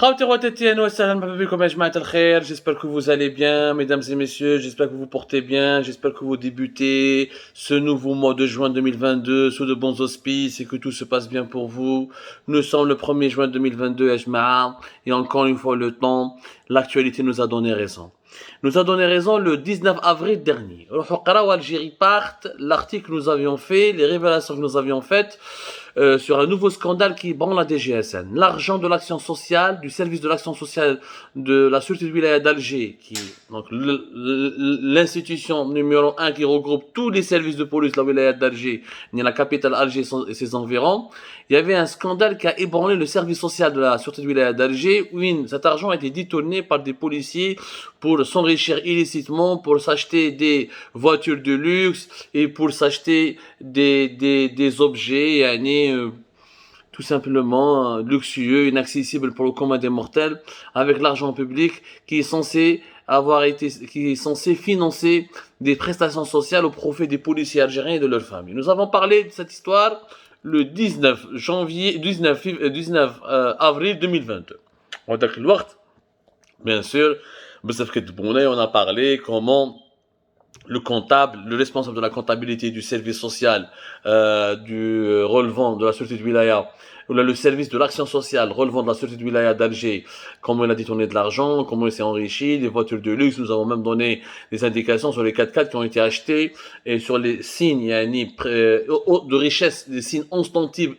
J'espère que vous allez bien, mesdames et messieurs, j'espère que vous portez bien, j'espère que vous débutez ce nouveau mois de juin 2022 sous de bons auspices et que tout se passe bien pour vous. Nous sommes le 1er juin 2022, et encore une fois le temps, l'actualité nous a donné raison. Nous a donné raison le 19 avril dernier. Algérie part, l'article que nous avions fait, les révélations que nous avions faites sur un nouveau scandale qui branle la DGSN. L'argent de l'action sociale, du service de l'action sociale de la Sûreté de Wilaya d'Alger, qui donc l'institution numéro 1 qui regroupe tous les services de police de la Wilaya d'Alger, la capitale Alger et ses environs. Il y avait un scandale qui a ébranlé le service social de la Sûreté de Wilaya d'Alger, où cet argent a été détourné par des policiers pour s'enrichir illicitement, pour s'acheter des voitures de luxe et pour s'acheter des objets, tout simplement luxueux, inaccessibles pour le commun des mortels, avec l'argent public qui est censé financer des prestations sociales au profit des policiers algériens et de leurs familles. Nous avons parlé de cette histoire le 19 avril 2022. Bien sûr, on a parlé comment le comptable, le responsable de la comptabilité du service social du relevant de la Sûreté de Wilaya, ou le service de l'action sociale relevant de la Sûreté de Wilaya d'Alger, comment il a détourné de l'argent, comment il s'est enrichi, des voitures de luxe. Nous avons même donné des indications sur les 4x4 qui ont été achetés et sur les signes de richesse, des signes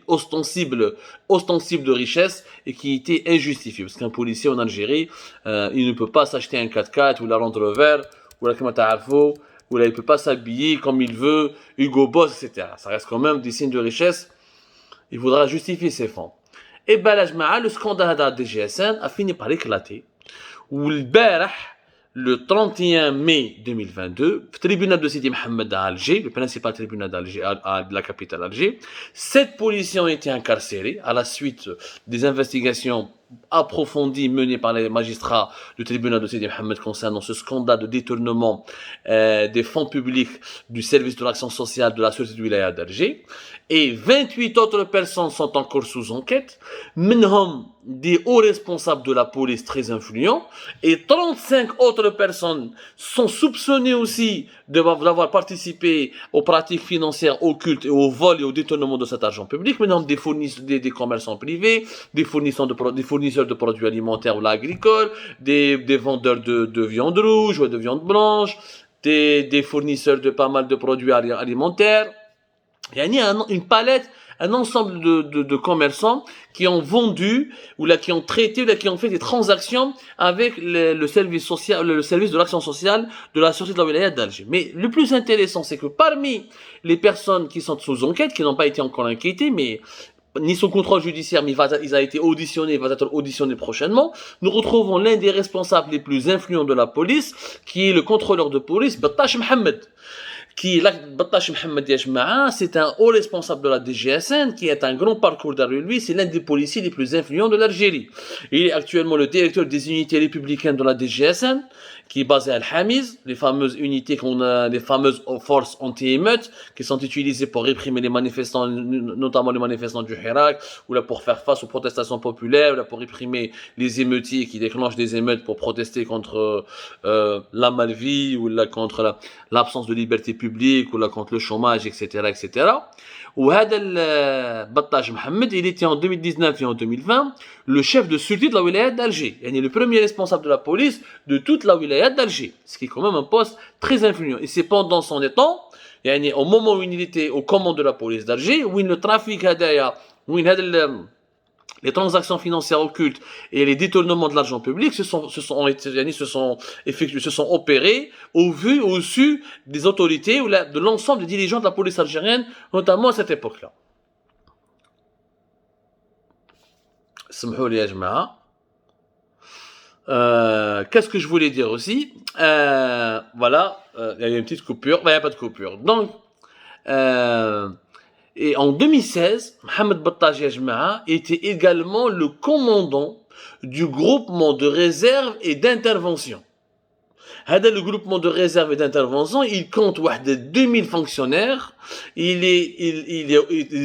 ostensibles de richesse et qui étaient injustifiés. Parce qu'un policier en Algérie, il ne peut pas s'acheter un 4x4 ou la Land Rover ou la Kamatarfo, où là, il peut pas s'habiller comme il veut, Hugo Boss, etc. Ça reste quand même des signes de richesse. Il faudra justifier ses fonds. Et ben, le scandale de la DGSN a fini par éclater. Où le 31 mai 2022, le tribunal de Sidi Mohamed à Alger, le principal tribunal d'Alger, de la capitale Alger, 7 policiers ont été incarcérés à la suite des investigations approfondies menées par les magistrats du tribunal de Sidi Mohamed concernant ce scandale de détournement des fonds publics du service de l'action sociale de la Sûreté de Wilaya d'Alger. Et 28 autres personnes sont encore sous enquête, menant des hauts responsables de la police très influents, et 35 autres personnes sont soupçonnées aussi d'avoir participé aux pratiques financières occultes et au vol et au détournement de cet argent public, menant des commerçants privés, des fournisseurs de produits alimentaires ou agricoles, des vendeurs de viande rouge ou de viande blanche, des fournisseurs de pas mal de produits alimentaires. Il y a une palette, un ensemble de commerçants qui ont vendu, ou là, qui ont traité, ou là, qui ont fait des transactions avec le service social, le service de l'action sociale de la Sûreté de la Wilaya d'Alger. Mais le plus intéressant, c'est que parmi les personnes qui sont sous enquête, qui n'ont pas été encore inquiétées, mais ni sous contrôle judiciaire, mais il a été auditionné, il va être auditionné prochainement, nous retrouvons l'un des responsables les plus influents de la police, qui est le contrôleur de police, Battash Mohamed. Battash Mohamed Yajma'a, c'est un haut responsable de la DGSN qui a un grand parcours derrière lui, c'est l'un des policiers les plus influents de l'Algérie. Il est actuellement le directeur des unités républicaines de la DGSN, qui est basé à Al-Hamiz, les fameuses unités les fameuses forces anti-émeutes, qui sont utilisées pour réprimer les manifestants, notamment les manifestants du Hirak, ou là pour faire face aux protestations populaires, ou là pour réprimer les émeutiers qui déclenchent des émeutes pour protester contre la malvie, ou là contre l'absence de liberté publique, ou là contre le chômage, etc., etc. Battash Mohamed, il était en 2019 et en 2020 le chef de sûreté de la wilaya d'Alger. Il est le premier responsable de la police de toute la wilaya d'Alger. Ce qui est quand même un poste très influent. Et c'est pendant son temps, au moment où il était aux commandes de la police d'Alger, où le trafic les transactions financières occultes et les détournements de l'argent public se sont opérés au su des autorités ou de l'ensemble des dirigeants de la police algérienne, notamment à cette époque-là. Qu'est-ce que je voulais dire aussi? Voilà, il y a une petite coupure, il n'y a pas de coupure. Donc, et en 2016, Mohamed Battash Yajma'a était également le commandant du groupement de réserve et d'intervention. هذا le groupement de réserve et d'intervention, il compte 2000 fonctionnaires. Les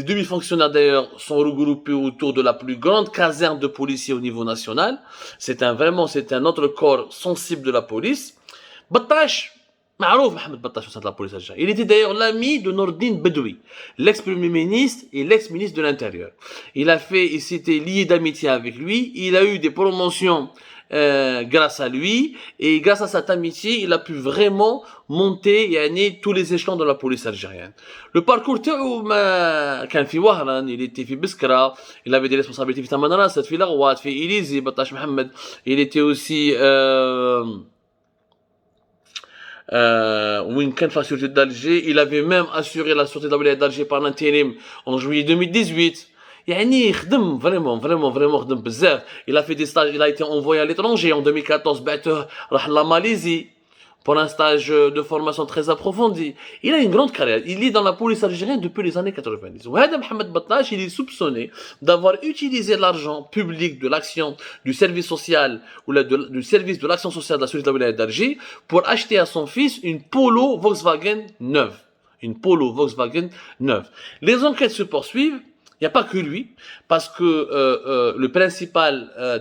2000 fonctionnaires d'ailleurs sont regroupés autour de la plus grande caserne de policiers au niveau national. C'est un autre corps sensible de la police. Battash, معروف Mohamed Battash au sein de la police algérienne. Il était d'ailleurs l'ami de Nordine Bedoui, l'ex-premier ministre et l'ex-ministre de l'Intérieur. Il s'était lié d'amitié avec lui. Il a eu des promotions grâce à lui, et grâce à cette amitié, il a pu vraiment monter tous les échelons de la police algérienne. Le parcours كان في وهران, il était في بسكرة, il avait des responsabilités في تمنراست, في لغوات, في إليزي, Battash Mohamed. Il était aussi وين كان في la sûreté d'Alger. Il avait même assuré la sûreté de la wilaya d'Alger par l'intérim en juillet 2018. يعني خدم vraiment خدم بزاف. Il a fait des stages, il a été envoyé à l'étranger en 2014, بعته راح la Malaisie pour un stage de formation très approfondi. Il a une grande carrière. Il est dans la police algérienne depuis les années 90. وهذا محمد بطاش, il est soupçonné d'avoir utilisé l'argent public de l'action du service social ou du service de l'action sociale de la Société de la Wilaya d'Alger pour acheter à son fils une Polo Volkswagen neuve. Une Polo Volkswagen neuve. Les enquêtes se poursuivent. Il n'y a pas que lui, parce que le principal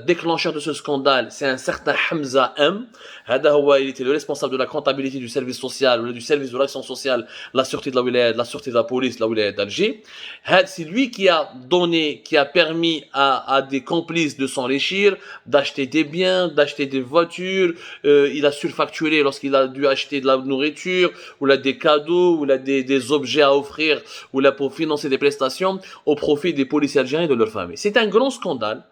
déclencheur de ce scandale, c'est un certain Hamza M. Il était le responsable de la comptabilité du service social, ou du service de l'action sociale, la sûreté de la wilaya, la sûreté de la police, la wilaya d'Alger. C'est lui qui a permis à des complices de s'enrichir, d'acheter des biens, d'acheter des voitures. Il a surfacturé lorsqu'il a dû acheter de la nourriture, ou là des cadeaux, ou là des objets à offrir, ou là pour financer des prestations au profit des policiers algériens et de leurs familles. C'est un grand scandale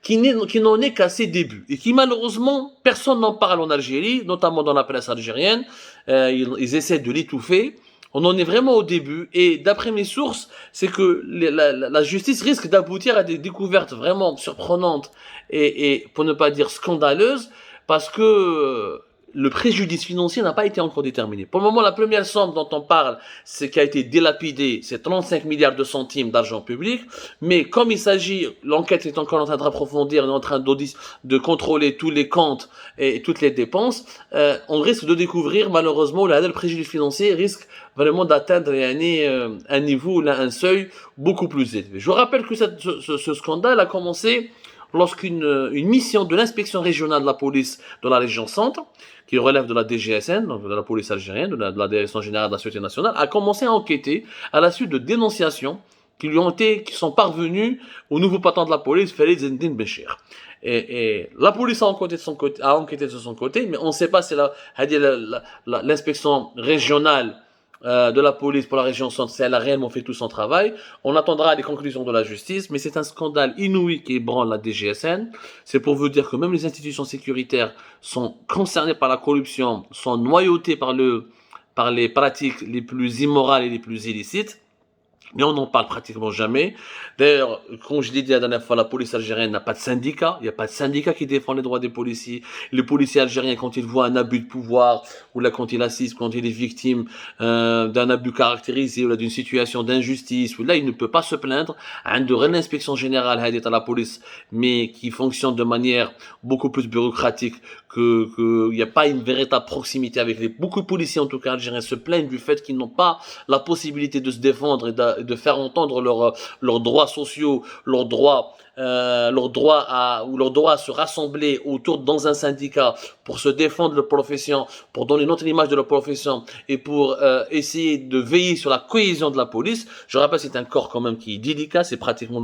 qui n'en est qu'à ses débuts et qui malheureusement personne n'en parle en Algérie, notamment dans la presse algérienne. Ils essaient de l'étouffer. On en est vraiment au début et d'après mes sources, c'est que la justice risque d'aboutir à des découvertes vraiment surprenantes et pour ne pas dire scandaleuses, parce que le préjudice financier n'a pas été encore déterminé. Pour le moment, la première somme dont on parle, c'est qui a été dilapidée, c'est 35 milliards de centimes d'argent public. Mais comme il s'agit, l'enquête est encore en train d'approfondir, on est en train de contrôler tous les comptes et toutes les dépenses, on risque de découvrir malheureusement le préjudice financier risque vraiment d'atteindre un niveau, un seuil beaucoup plus élevé. Je vous rappelle que ce scandale a commencé lorsqu'une mission de l'inspection régionale de la police de la région centre, qui relève de la DGSN, donc de la police algérienne, de la Direction générale de la sécurité nationale, a commencé à enquêter à la suite de dénonciations qui sont parvenues au nouveau patron de la police, Farid Zendine Béchir. Et la police a enquêté de son côté, mais on ne sait pas si l'inspection régionale de la police pour la région centre, si elle a réellement fait tout son travail. On attendra les conclusions de la justice, mais c'est un scandale inouï qui ébranle la DGSN. C'est pour vous dire que même les institutions sécuritaires sont concernées par la corruption, sont noyautées par les pratiques les plus immorales et les plus illicites. Mais on n'en parle pratiquement jamais. D'ailleurs, comme je l'ai dit la dernière fois, la police algérienne n'a pas de syndicat. Il n'y a pas de syndicat qui défend les droits des policiers. Les policiers algériens, quand ils voient un abus de pouvoir, ou là, quand il assiste, quand il est victime d'un abus caractérisé, ou là, d'une situation d'injustice, ou là, il ne peut pas se plaindre. De l'inspection générale à la police, mais qui fonctionne de manière beaucoup plus bureaucratique, il n'y a pas une véritable proximité avec beaucoup de policiers, en tout cas algériens, se plaignent du fait qu'ils n'ont pas la possibilité de se défendre et de faire entendre leurs droits sociaux, leur droit à se rassembler dans un syndicat pour se défendre leur profession, pour donner une autre image de leur profession et pour essayer de veiller sur la cohésion de la police. Je rappelle, c'est un corps quand même qui est délicat. C'est pratiquement,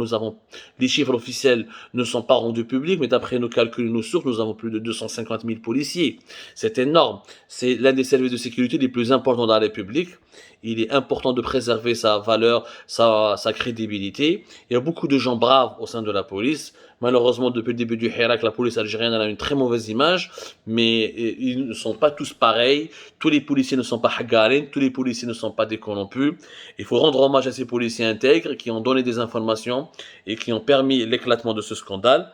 les chiffres officiels ne sont pas rendus publics, mais d'après nos calculs, nos sources, nous avons plus de 250 000 policiers. C'est énorme. C'est l'un des services de sécurité les plus importants dans la République. Il est important de préserver sa valeur, sa crédibilité. Il y a beaucoup de gens braves au sein de la police. Malheureusement, depuis le début du Hirak, la police algérienne a une très mauvaise image, mais ils ne sont pas tous pareils. Tous les policiers ne sont pas hagarines, tous les policiers ne sont pas des corrompus. Il faut rendre hommage à ces policiers intègres qui ont donné des informations et qui ont permis l'éclatement de ce scandale.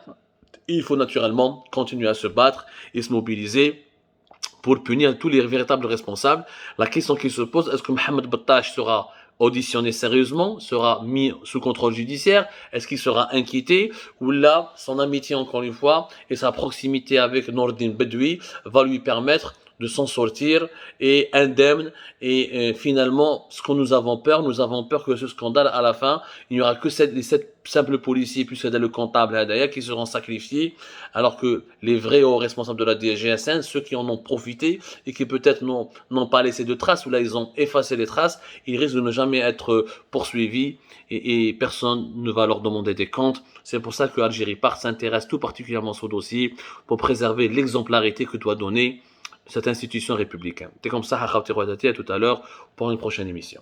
Il faut naturellement continuer à se battre et se mobiliser pour punir tous les véritables responsables. La question qui se pose, est-ce que Mohamed Battash sera auditionné sérieusement, sera mis sous contrôle judiciaire, est-ce qu'il sera inquiété, ou là, son amitié encore une fois, et sa proximité avec Nordine Bedoui va lui permettre de s'en sortir et indemne. Et finalement, ce que nous avons peur que ce scandale, à la fin, il n'y aura que les 7 simples policiers plus le comptable qui seront sacrifiés, alors que les vrais hauts responsables de la DGSN, ceux qui en ont profité et qui peut-être n'ont pas laissé de traces, ou là ils ont effacé les traces, ils risquent de ne jamais être poursuivis et personne ne va leur demander des comptes. C'est pour ça que Algérie Part s'intéresse tout particulièrement à ce dossier pour préserver l'exemplarité que doit donner cette institution républicaine. C'est comme ça, à tout à l'heure pour une prochaine émission.